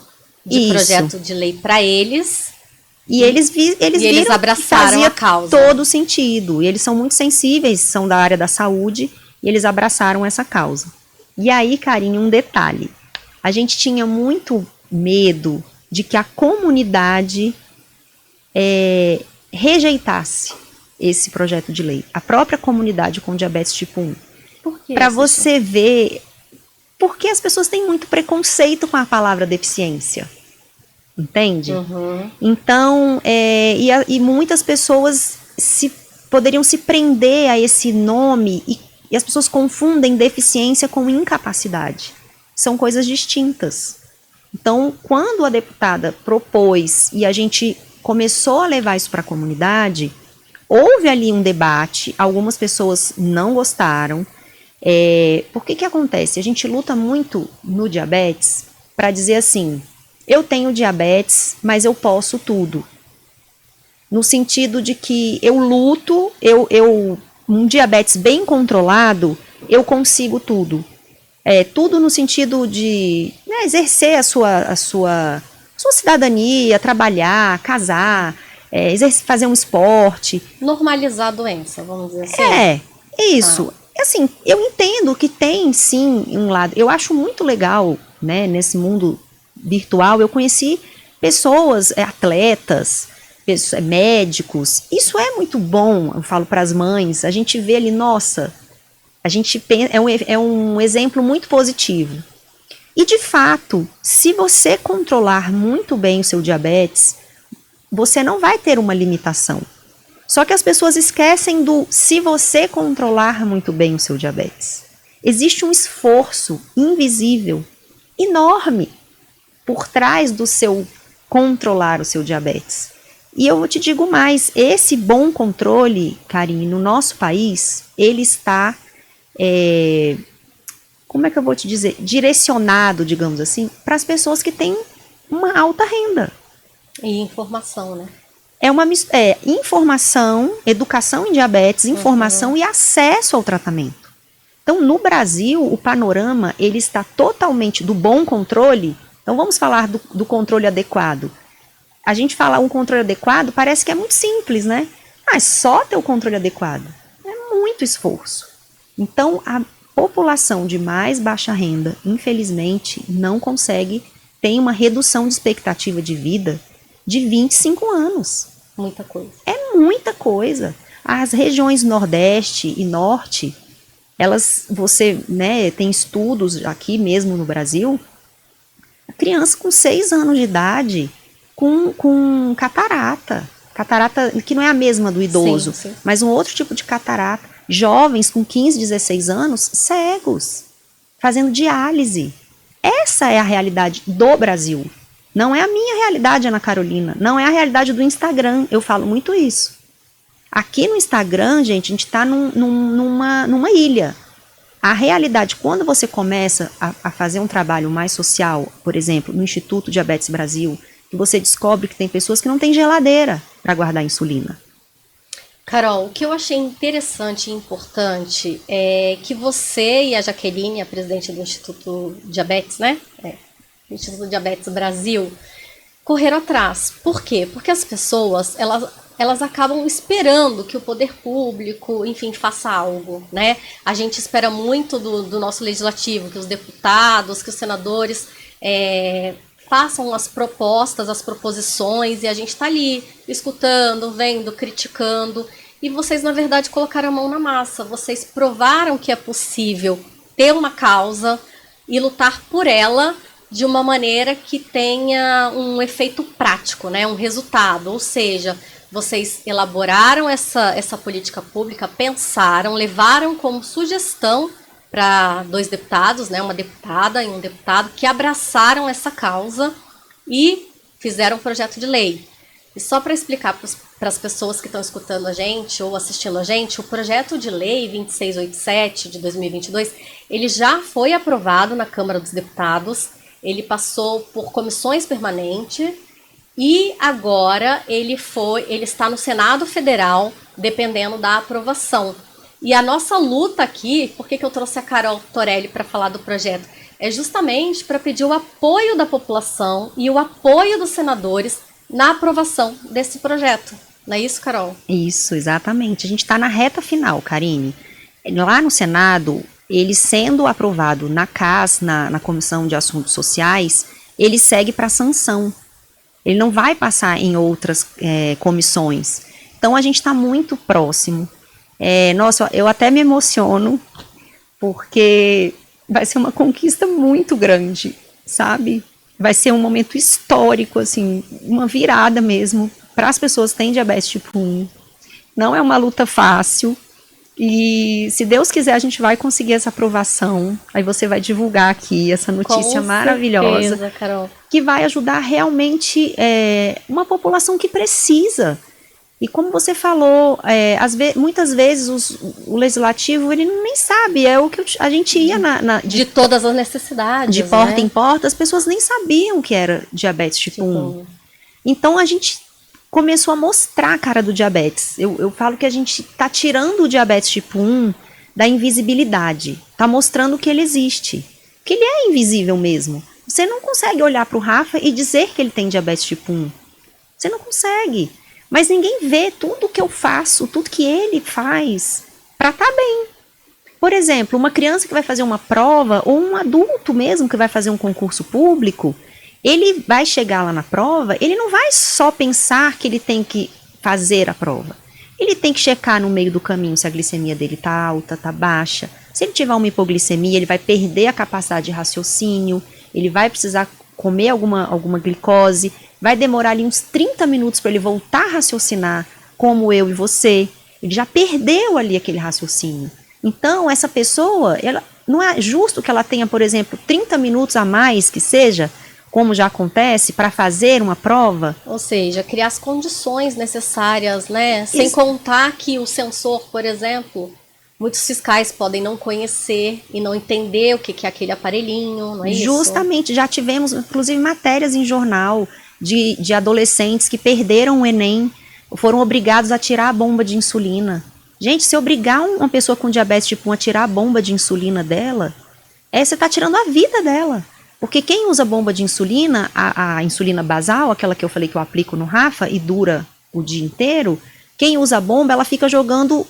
de projeto de lei para eles. E eles viram abraçaram que fazia a causa. todo sentido. E eles são muito sensíveis, são da área da saúde, e eles abraçaram essa causa. E aí, Karine, um detalhe. A gente tinha muito medo de que a comunidade rejeitasse esse projeto de lei. A própria comunidade com diabetes tipo 1. Por quê? Para você ver... Porque as pessoas têm muito preconceito com a palavra deficiência. Entende? Uhum. Então, e muitas pessoas poderiam se prender a esse nome e as pessoas confundem deficiência com incapacidade. São coisas distintas. Então, quando a deputada propôs e a gente começou a levar isso para a comunidade, houve ali um debate, algumas pessoas não gostaram. Por que acontece? A gente luta muito no diabetes para dizer assim, eu tenho diabetes, mas eu posso tudo. No sentido de que eu luto, um diabetes bem controlado, eu consigo tudo. Tudo no sentido de exercer a sua cidadania, trabalhar, casar, fazer um esporte. Normalizar a doença, vamos dizer assim. Isso. Assim, eu entendo que tem, sim, um lado. Eu acho muito legal, né, nesse mundo virtual, eu conheci pessoas, atletas, médicos. Isso é muito bom, eu falo para as mães. A gente vê ali, nossa, a gente é um exemplo muito positivo. E, de fato, se você controlar muito bem o seu diabetes, você não vai ter uma limitação. Só que as pessoas esquecem se você controlar muito bem o seu diabetes. Existe um esforço invisível, enorme, por trás do seu controlar o seu diabetes. E eu te digo mais, esse bom controle, Karine, no nosso país, ele está, como é que eu vou te dizer, direcionado, digamos assim, para as pessoas que têm uma alta renda. E informação, né? Informação, educação em diabetes, informação e acesso ao tratamento. Então, no Brasil, o panorama, ele está totalmente do bom controle. Então, vamos falar do controle adequado. A gente fala um controle adequado, parece que é muito simples, né? Mas só ter o controle adequado é muito esforço. Então, a população de mais baixa renda, infelizmente, não consegue, tem uma redução de expectativa de vida de 25 anos. Muita coisa. É muita coisa. As regiões Nordeste e Norte, você tem estudos aqui mesmo no Brasil, a criança com 6 anos de idade com catarata que não é a mesma do idoso, sim. Mas um outro tipo de catarata, jovens com 15, 16 anos, cegos, fazendo diálise. Essa é a realidade do Brasil. Não é a minha realidade, Ana Carolina. Não é a realidade do Instagram. Eu falo muito isso. Aqui no Instagram, gente, a gente está numa ilha. A realidade, quando você começa a fazer um trabalho mais social, por exemplo, no Instituto Diabetes Brasil, que você descobre que tem pessoas que não têm geladeira para guardar insulina. Carol, o que eu achei interessante e importante é que você e a Jaqueline, a presidente do Instituto Diabetes, né? Instituto Diabetes Brasil, correram atrás. Por quê? Porque as pessoas, elas acabam esperando que o poder público, enfim, faça algo, né? A gente espera muito do nosso legislativo, que os deputados, que os senadores façam as propostas, as proposições, e a gente está ali, escutando, vendo, criticando, e vocês, na verdade, colocaram a mão na massa. Vocês provaram que é possível ter uma causa e lutar por ela, de uma maneira que tenha um efeito prático, né? Um resultado. Ou seja, vocês elaboraram essa política pública, pensaram, levaram como sugestão para 2 deputados, né? Uma deputada e um deputado, que abraçaram essa causa e fizeram um projeto de lei. E só para explicar para as pessoas que estão escutando a gente ou assistindo a gente, o projeto de lei 2687 de 2022, ele já foi aprovado na Câmara dos Deputados, ele passou por comissões permanentes e agora ele está no Senado Federal, dependendo da aprovação. E a nossa luta aqui, por que eu trouxe a Carol Torelli para falar do projeto? É justamente para pedir o apoio da população e o apoio dos senadores na aprovação desse projeto. Não é isso, Carol? Isso, exatamente. A gente está na reta final, Karine. Lá no Senado, ele sendo aprovado na CAS, na Comissão de Assuntos Sociais, ele segue para sanção. Ele não vai passar em outras comissões. Então, a gente está muito próximo. Nossa, eu até me emociono, porque vai ser uma conquista muito grande, sabe? Vai ser um momento histórico, assim, uma virada mesmo para as pessoas que têm diabetes tipo 1. Não é uma luta fácil e, se Deus quiser, a gente vai conseguir essa aprovação. Aí você vai divulgar aqui essa notícia maravilhosa, certeza, Carol, que vai ajudar realmente uma população que precisa. E como você falou, muitas vezes o legislativo ele nem sabe, é o que a gente ia de todas as necessidades, de porta em porta, as pessoas nem sabiam que era diabetes tipo 1. Então a gente começou a mostrar a cara do diabetes. Eu falo que a gente está tirando o diabetes tipo 1 da invisibilidade, está mostrando que ele existe, que ele é invisível mesmo. Você não consegue olhar para o Rafa e dizer que ele tem diabetes tipo 1. Você não consegue. Mas ninguém vê tudo que eu faço, tudo que ele faz para estar bem. Por exemplo, uma criança que vai fazer uma prova, ou um adulto mesmo que vai fazer um concurso público, ele vai chegar lá na prova, ele não vai só pensar que ele tem que fazer a prova. Ele tem que checar no meio do caminho se a glicemia dele está alta, está baixa. Se ele tiver uma hipoglicemia, ele vai perder a capacidade de raciocínio, ele vai precisar comer alguma glicose, vai demorar ali uns 30 minutos para ele voltar a raciocinar, como eu e você. Ele já perdeu ali aquele raciocínio. Então, essa pessoa, não é justo que ela tenha, por exemplo, 30 minutos a mais que seja, como já acontece, para fazer uma prova. Ou seja, criar as condições necessárias, né? Sem contar que o sensor, por exemplo, muitos fiscais podem não conhecer e não entender o que é aquele aparelhinho, não é isso? Justamente, já tivemos, inclusive, matérias em jornal de adolescentes que perderam o Enem, foram obrigados a tirar a bomba de insulina. Gente, se obrigar uma pessoa com diabetes tipo 1 a tirar a bomba de insulina dela, você está tirando a vida dela. Porque quem usa bomba de insulina, a insulina basal, aquela que eu falei que eu aplico no Rafa e dura o dia inteiro, quem usa a bomba, ela fica jogando,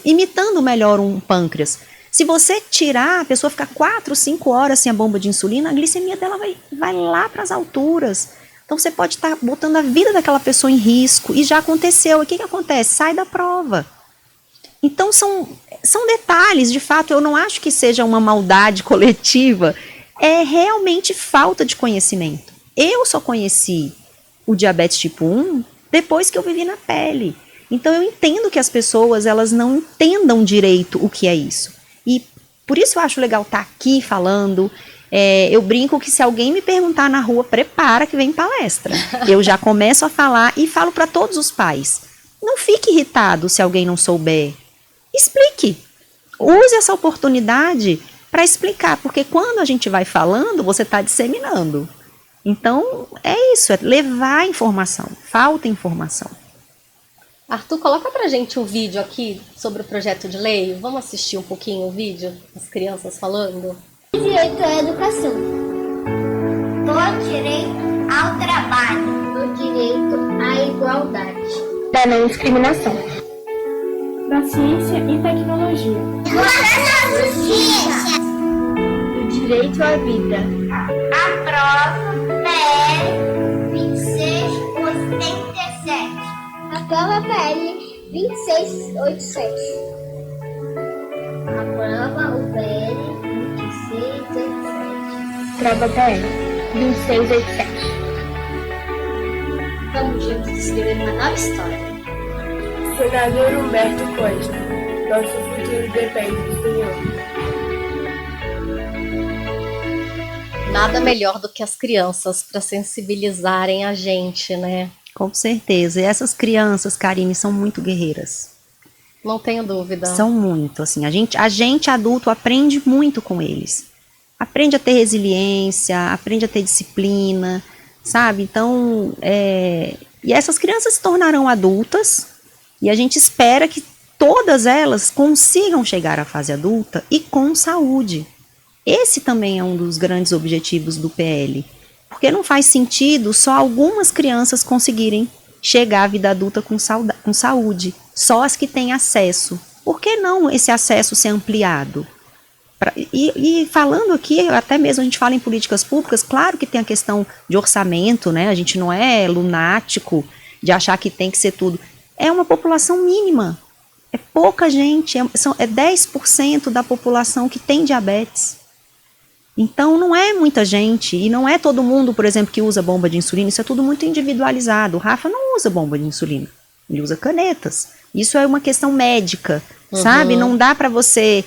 imitando melhor um pâncreas. Se você tirar, a pessoa ficar 4, 5 horas sem a bomba de insulina, a glicemia dela vai lá para as alturas. Então você pode estar botando a vida daquela pessoa em risco, e já aconteceu. E o que acontece? Sai da prova. Então são detalhes, de fato, eu não acho que seja uma maldade coletiva, é realmente falta de conhecimento. Eu só conheci o diabetes tipo 1 depois que eu vivi na pele. Então eu entendo que as pessoas, elas não entendam direito o que é isso. E por isso eu acho legal estar aqui falando. Eu brinco que se alguém me perguntar na rua, prepara que vem palestra. Eu já começo a falar e falo para todos os pais. Não fique irritado se alguém não souber. Explique. Use essa oportunidade para explicar, porque quando a gente vai falando, você está disseminando. Então, é isso, é levar informação. Falta informação. Arthur, coloca pra gente um vídeo aqui sobre o projeto de lei. Vamos assistir um pouquinho o vídeo das crianças falando? Direito à educação. Do direito ao trabalho. Do direito à igualdade. Da não discriminação. Da ciência e tecnologia. Do acesso à justiça. Do direito à vida. Aprova PL 2687. Aprova PL 2687. Aprova o PL 2687. prova PL 2687. Vamos juntos escrever uma nova história. Senador Humberto Costa, nosso futuro depende do Senhor. Nada melhor do que as crianças para sensibilizarem a gente, né? Com certeza. E essas crianças, Karine, são muito guerreiras. Não tenho dúvida. São muito, assim. A gente adulto aprende muito com eles. Aprende a ter resiliência, aprende a ter disciplina, sabe? Então, e essas crianças se tornarão adultas e a gente espera que todas elas consigam chegar à fase adulta e com saúde. Esse também é um dos grandes objetivos do PL, porque não faz sentido só algumas crianças conseguirem chegar à vida adulta com saúde, só as que têm acesso. Por que não esse acesso ser ampliado? E falando aqui, até mesmo a gente fala em políticas públicas, claro que tem a questão de orçamento, né? A gente não é lunático de achar que tem que ser tudo. É uma população mínima, é pouca gente, é 10% da população que tem diabetes. Então não é muita gente, e não é todo mundo, por exemplo, que usa bomba de insulina, isso é tudo muito individualizado. O Rafa não usa bomba de insulina, ele usa canetas. Isso é uma questão médica, sabe? Não dá para você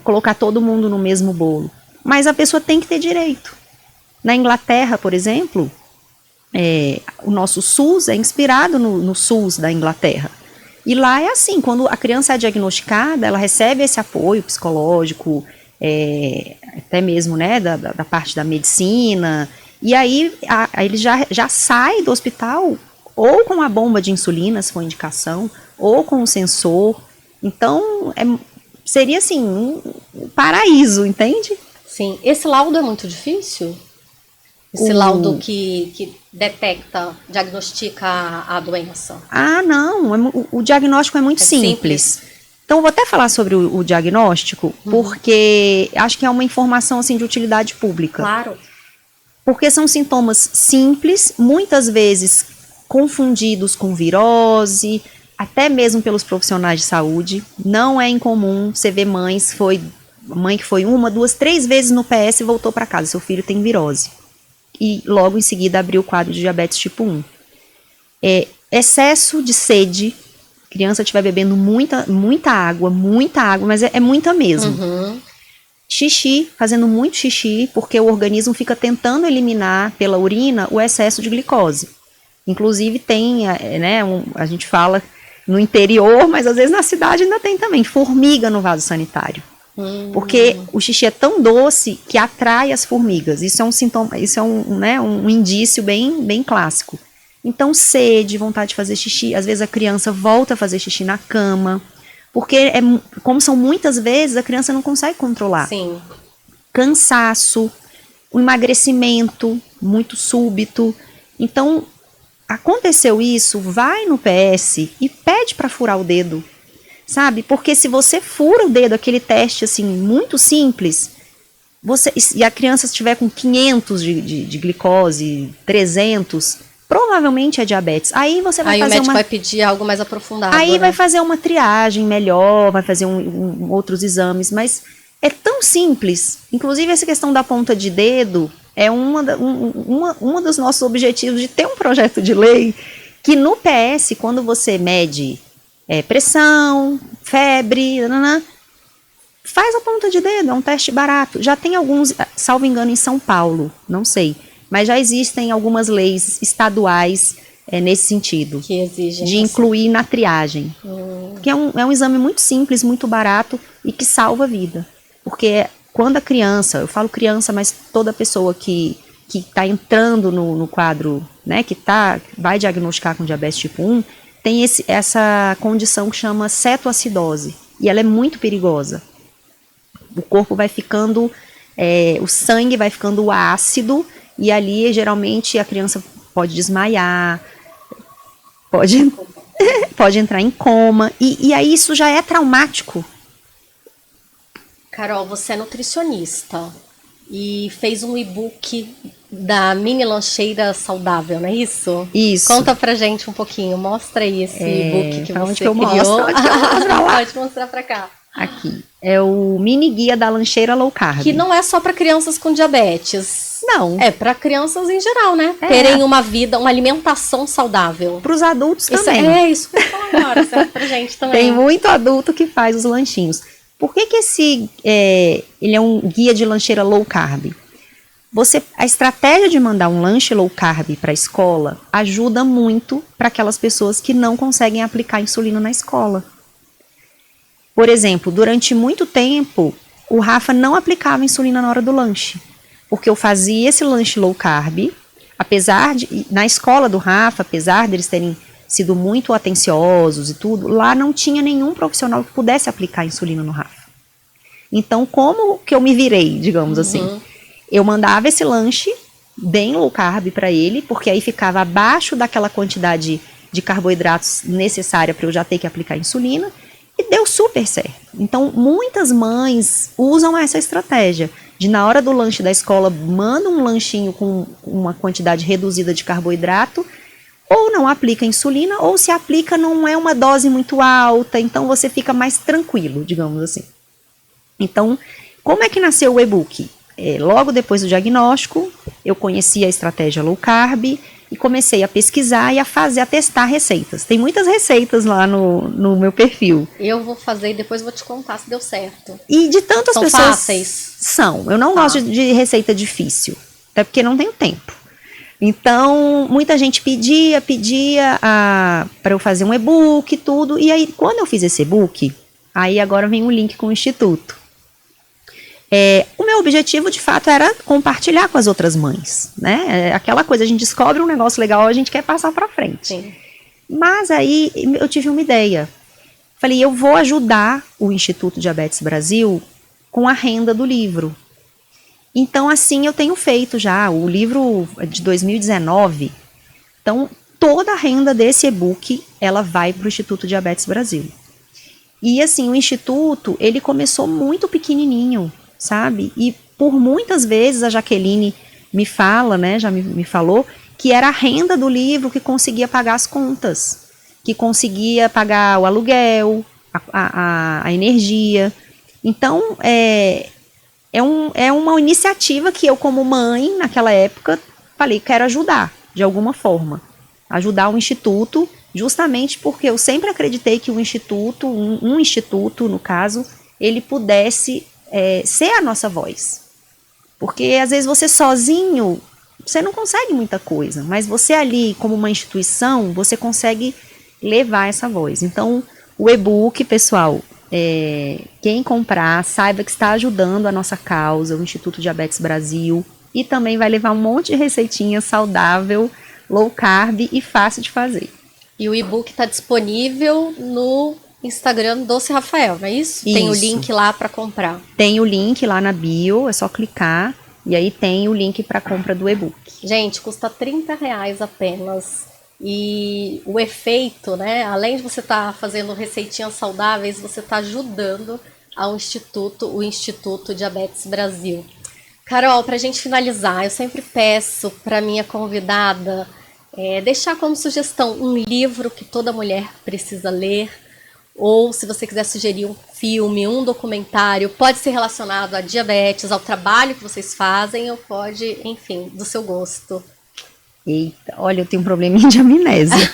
colocar todo mundo no mesmo bolo. Mas a pessoa tem que ter direito. Na Inglaterra, por exemplo, o nosso SUS é inspirado no SUS da Inglaterra. E lá é assim, quando a criança é diagnosticada, ela recebe esse apoio psicológico, até mesmo, né, da parte da medicina, e aí ele já sai do hospital ou com a bomba de insulina, se for indicação, ou com o sensor. Então, seria assim, um paraíso, entende? Sim. Esse laudo é muito difícil? Esse laudo que detecta, diagnostica a doença? Ah, não, o diagnóstico é muito simples. Então, eu vou até falar sobre o diagnóstico, porque acho que é uma informação assim, de utilidade pública. Claro. Porque são sintomas simples, muitas vezes confundidos com virose, até mesmo pelos profissionais de saúde. Não é incomum você ver mãe que foi 1, 2, 3 vezes no PS e voltou para casa, seu filho tem virose. E logo em seguida abriu o quadro de diabetes tipo 1. Excesso de sede. Criança estiver bebendo muita água, mas é muita mesmo. Xixi, fazendo muito xixi, porque o organismo fica tentando eliminar pela urina o excesso de glicose. Inclusive tem, né, a gente fala no interior, mas às vezes na cidade ainda tem também, formiga no vaso sanitário. Porque o xixi é tão doce que atrai as formigas. Isso é um sintoma, isso é um indício bem clássico. Então, sede, vontade de fazer xixi, às vezes a criança volta a fazer xixi na cama, porque como são muitas vezes, a criança não consegue controlar. Sim. Cansaço, um emagrecimento muito súbito. Então, aconteceu isso, vai no PS e pede para furar o dedo, sabe? Porque se você fura o dedo, aquele teste assim, muito simples, e a criança estiver com 500 de glicose, 300... provavelmente é diabetes. Aí você vai fazer o médico vai pedir algo mais aprofundado. Aí né? vai fazer uma triagem melhor, vai fazer outros exames, mas é tão simples. Inclusive essa questão da ponta de dedo é uma dos nossos objetivos de ter um projeto de lei que no PS, quando você mede pressão, febre, faz a ponta de dedo, é um teste barato. Já tem alguns, salvo engano, em São Paulo, não sei. Mas já existem algumas leis estaduais nesse sentido. Que exigem de incluir na triagem. Que é um exame muito simples, muito barato e que salva a vida. Porque quando a criança, eu falo criança, mas toda pessoa que está entrando no quadro, né, que vai diagnosticar com diabetes tipo 1, tem essa condição que chama cetoacidose. E ela é muito perigosa. O corpo vai ficando, o sangue vai ficando ácido, e ali, geralmente, a criança pode desmaiar, pode entrar em coma, e aí isso já é traumático. Carol, você é nutricionista e fez um e-book da mini lancheira saudável, não é isso? Isso. Conta pra gente um pouquinho, mostra aí esse e-book que você criou. Pode mostrar pra cá. Aqui. É o mini guia da lancheira low carb. Que não é só para crianças com diabetes. Não. É para crianças em geral, né? Terem uma vida, uma alimentação saudável. Para os adultos Isso também. isso que eu falo agora, serve pra gente também. Tem muito adulto que faz os lanchinhos. Por que ele é um guia de lancheira low carb? A estratégia de mandar um lanche low carb para a escola ajuda muito para aquelas pessoas que não conseguem aplicar insulina na escola. Por exemplo, durante muito tempo, o Rafa não aplicava insulina na hora do lanche, porque eu fazia esse lanche low carb, na escola do Rafa, apesar deles terem sido muito atenciosos e tudo, lá não tinha nenhum profissional que pudesse aplicar insulina no Rafa. Então, como que eu me virei, digamos assim? Eu mandava esse lanche bem low carb para ele, porque aí ficava abaixo daquela quantidade de carboidratos necessária para eu já ter que aplicar insulina, e deu super certo. Então, muitas mães usam essa estratégia de, na hora do lanche da escola, manda um lanchinho com uma quantidade reduzida de carboidrato, ou não aplica insulina, ou se aplica não é uma dose muito alta, então você fica mais tranquilo, digamos assim. Então, como é que nasceu o e-book? Logo depois do diagnóstico, eu conheci a estratégia low carb e comecei a pesquisar e a testar receitas. Tem muitas receitas lá no meu perfil. Eu vou fazer e depois vou te contar se deu certo. E de tantas pessoas... São fáceis? São. Eu não gosto de receita difícil, até porque não tenho tempo. Então, muita gente pedia para eu fazer um e-book e tudo. E aí, quando eu fiz esse e-book, aí agora vem um link com o Instituto. O meu objetivo, de fato, era compartilhar com as outras mães, né? Aquela coisa, a gente descobre um negócio legal, a gente quer passar para frente. Sim. Mas aí eu tive uma ideia. Falei, eu vou ajudar o Instituto Diabetes Brasil com a renda do livro. Então, assim, eu tenho feito já. O livro de 2019, então, toda a renda desse e-book, ela vai para o Instituto Diabetes Brasil. E, assim, o Instituto, ele começou muito pequenininho, sabe? E por muitas vezes a Jaqueline me fala, né, já me falou, que era a renda do livro que conseguia pagar as contas, que conseguia pagar o aluguel, a energia. Então, é uma iniciativa que eu, como mãe, naquela época, falei, quero ajudar, de alguma forma. Ajudar o Instituto, justamente porque eu sempre acreditei que o Instituto, um instituto, no caso, ele pudesse ser a nossa voz. Porque, às vezes, você sozinho, você não consegue muita coisa, mas você ali, como uma instituição, você consegue levar essa voz. Então, o e-book, pessoal, quem comprar, saiba que está ajudando a nossa causa, o Instituto Diabetes Brasil, e também vai levar um monte de receitinha saudável, low carb e fácil de fazer. E o e-book está disponível no Instagram Doce Rafael, não é isso? Tem o link lá para comprar. Tem o link lá na bio, é só clicar, e aí tem o link para compra do e-book. Gente, custa R$30 apenas. E o efeito, né? Além de você estar fazendo receitinhas saudáveis, você está ajudando o Instituto Diabetes Brasil. Carol, para a gente finalizar, eu sempre peço para minha convidada deixar como sugestão um livro que toda mulher precisa ler, ou se você quiser sugerir um filme, um documentário, pode ser relacionado a diabetes, ao trabalho que vocês fazem, ou pode, enfim, do seu gosto. Eita, olha, eu tenho um probleminha de amnésia.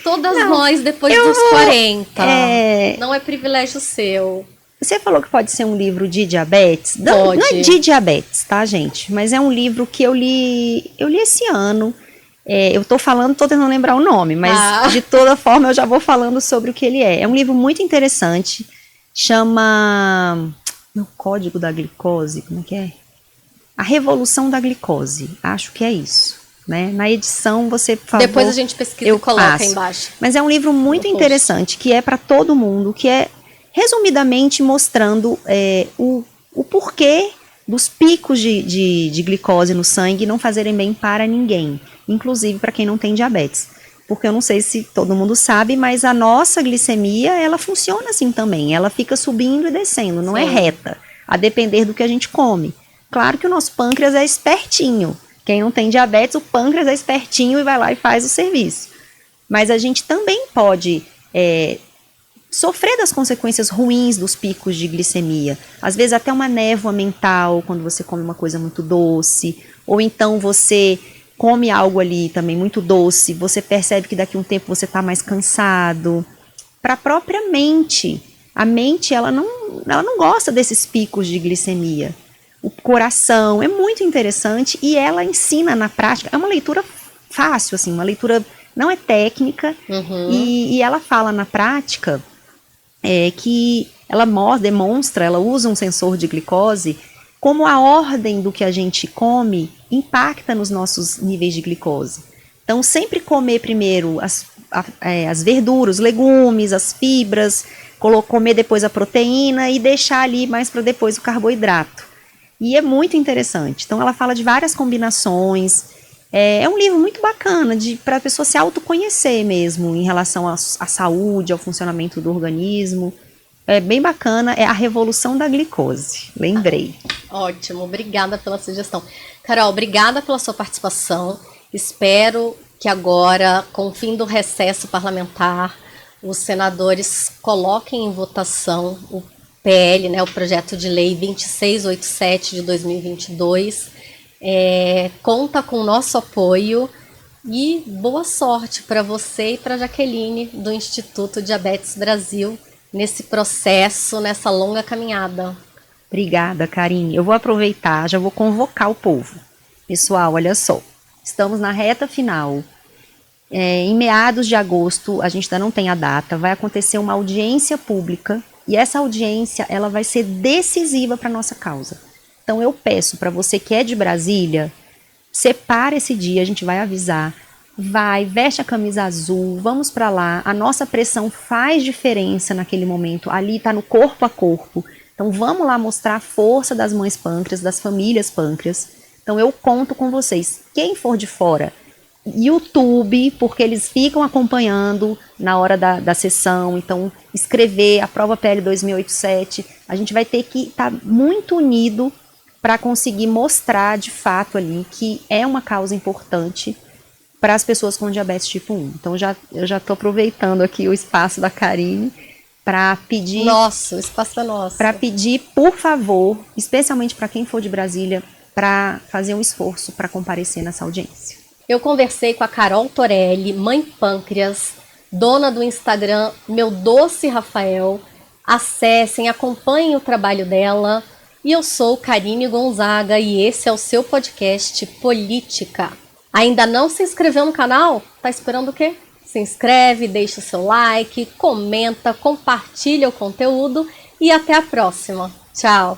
Todas nós, depois dos 40, não é privilégio seu. Você falou que pode ser um livro de diabetes? Não é de diabetes, tá, gente? Mas é um livro que eu li esse ano. Eu tô tentando lembrar o nome, mas de toda forma eu já vou falando sobre o que ele é. É um livro muito interessante, chama O Código da Glicose, como é que é? A Revolução da Glicose, acho que é isso, né? Na edição você, por favor, depois a gente pesquisa e coloca aí embaixo. Mas é um livro muito interessante, que é para todo mundo, que é resumidamente mostrando o porquê dos picos de glicose no sangue não fazerem bem para ninguém, inclusive para quem não tem diabetes. Porque eu não sei se todo mundo sabe, mas a nossa glicemia, ela funciona assim também, ela fica subindo e descendo, não é reta, a depender do que a gente come. Claro que o nosso pâncreas é espertinho, quem não tem diabetes, o pâncreas é espertinho e vai lá e faz o serviço. Mas a gente também pode sofrer das consequências ruins dos picos de glicemia. Às vezes até uma névoa mental quando você come uma coisa muito doce, ou então você come algo ali também muito doce, você percebe que daqui a um tempo você está mais cansado. Para a própria mente, a mente ela não gosta desses picos de glicemia. O coração é muito interessante e ela ensina na prática, é uma leitura fácil, assim, uma leitura não é técnica, e ela fala na prática que ela demonstra, ela usa um sensor de glicose, como a ordem do que a gente come impacta nos nossos níveis de glicose. Então, sempre comer primeiro as verduras, os legumes, as fibras, comer depois a proteína e deixar ali mais para depois o carboidrato. E é muito interessante. Então, ela fala de várias combinações. É um livro muito bacana para a pessoa se autoconhecer mesmo em relação à saúde, ao funcionamento do organismo. É bem bacana, é A Revolução da Glicose, lembrei. Ótimo, obrigada pela sugestão. Carol, obrigada pela sua participação. Espero que agora, com o fim do recesso parlamentar, os senadores coloquem em votação o PL, né, o projeto de lei 2687 de 2022. Conta com o nosso apoio e boa sorte para você e para a Jaqueline do Instituto Diabetes Brasil nesse processo, nessa longa caminhada. Obrigada, Karine. Eu vou aproveitar, já vou convocar o povo. Pessoal, olha só, estamos na reta final. Em meados de agosto, a gente ainda não tem a data, vai acontecer uma audiência pública e essa audiência ela vai ser decisiva para a nossa causa. Então eu peço para você que é de Brasília, separe esse dia, a gente vai avisar, veste a camisa azul, vamos para lá, a nossa pressão faz diferença naquele momento, ali está no corpo a corpo. Então vamos lá mostrar a força das mães pâncreas, das famílias pâncreas. Então eu conto com vocês. Quem for de fora, YouTube, porque eles ficam acompanhando na hora da sessão. Então escrever a prova PL 2087, a gente vai ter que estar muito unido para conseguir mostrar de fato ali que é uma causa importante para as pessoas com diabetes tipo 1. Então eu já estou aproveitando aqui o espaço da Karine para pedir... Nossa, o espaço é nosso. Para pedir, por favor, especialmente para quem for de Brasília, para fazer um esforço para comparecer nessa audiência. Eu conversei com a Carol Torelli, mãe pâncreas, dona do Instagram Meu Doce Rafael. Acessem, acompanhem o trabalho dela. E eu sou Karine Gonzaga e esse é o seu podcast Política. Ainda não se inscreveu no canal? Tá esperando o quê? Se inscreve, deixa o seu like, comenta, compartilha o conteúdo e até a próxima. Tchau!